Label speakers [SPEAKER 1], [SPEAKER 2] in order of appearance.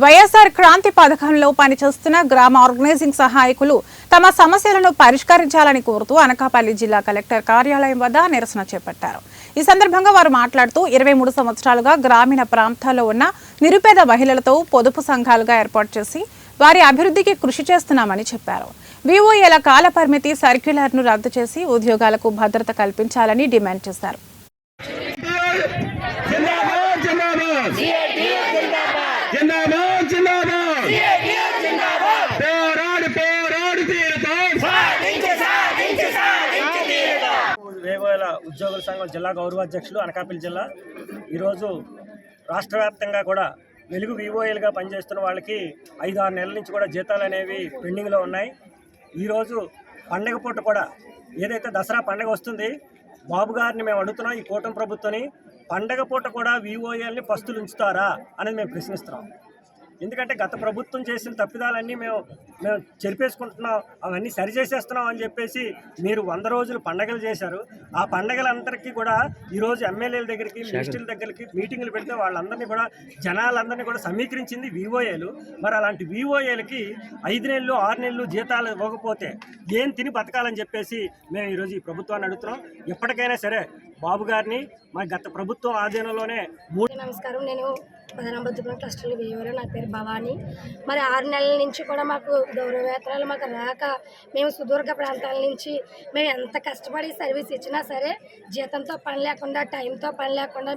[SPEAKER 1] వైఎస్ఆర్ క్రాంతి పథకంలో పనిచేస్తున్న గ్రామ ఆర్గనైజింగ్ సహాయకులు తమ సమస్యలను పరిష్కరించాలని కోరుతూ అనకాపల్లి జిల్లా కలెక్టర్ కార్యాలయం వద్ద నిరసన చేపట్టారు. ఈ సందర్భంగా వారు మాట్లాడుతూ 23 సంవత్సరాలుగా గ్రామీణ ప్రాంతాల్లో ఉన్న నిరుపేద మహిళలతో పొదుపు సంఘాలుగా ఏర్పాటు చేసి వారి అభివృద్ధికి కృషి చేస్తున్నామని చెప్పారు. విఓఏల కాల పరిమితి సర్క్యులర్ను రద్దు చేసి ఉద్యోగాలకు భద్రత కల్పించాలని డిమాండ్ చేశారు.
[SPEAKER 2] వేవేల ఉద్యోగుల సంఘం జిల్లా గౌరవాధ్యక్షులు అనకాపల్లి జిల్లా ఈరోజు రాష్ట్ర వ్యాప్తంగా కూడా వెలుగు విఓఏలుగా పనిచేస్తున్న వాళ్ళకి 5-6 నెలల నుంచి కూడా జీతాలు అనేవి పెండింగ్లో ఉన్నాయి. ఈరోజు పండగ పూట కూడా ఏదైతే దసరా పండగ వస్తుంది, బాబు గారిని మేము అడుగుతున్నాం, ఈ కూటమి ప్రభుత్వాన్ని పండగ పూట కూడా విఓఏల్ని పస్తులు ఉంచుతారా అనేది మేము ప్రశ్నిస్తున్నాం. ఎందుకంటే గత ప్రభుత్వం చేసిన తప్పిదాలన్నీ మేము చెరిపేసుకుంటున్నాం, అవన్నీ సరిచేసేస్తున్నాం అని చెప్పేసి మీరు 100 రోజులు పండగలు చేశారు. ఆ పండగలందరికీ కూడా ఈరోజు ఎమ్మెల్యేల దగ్గరికి, మినిస్టర్ల దగ్గరికి మీటింగులు పెడితే వాళ్ళందరినీ కూడా జనాలందరినీ కూడా సమీకరించింది విఓఏలు. మరి అలాంటి విఓఏలకి 5 నెలలు 6 నెలలు జీతాలు ఇవ్వకపోతే ఏం తిని బతకాలని చెప్పేసి మేము ఈరోజు ఈ ప్రభుత్వాన్ని అడుగుతున్నాం. ఎప్పటికైనా సరే బాబు గారిని మా గత ప్రభుత్వం ఆధీనంలోనే
[SPEAKER 3] నమస్కారం. నేను పదనాంబద్దుపురం క్లస్టర్లో వేయవరం. నా పేరు భవానీ. మరి 6 నెలల నుంచి కూడా మాకు గౌరవ వేతనాలు మాకు రాక మేము సుదూర్ఘ ప్రాంతాల నుంచి మేము ఎంత కష్టపడి సర్వీస్ ఇచ్చినా సరే జీతంతో పని లేకుండా, టైంతో పని లేకుండా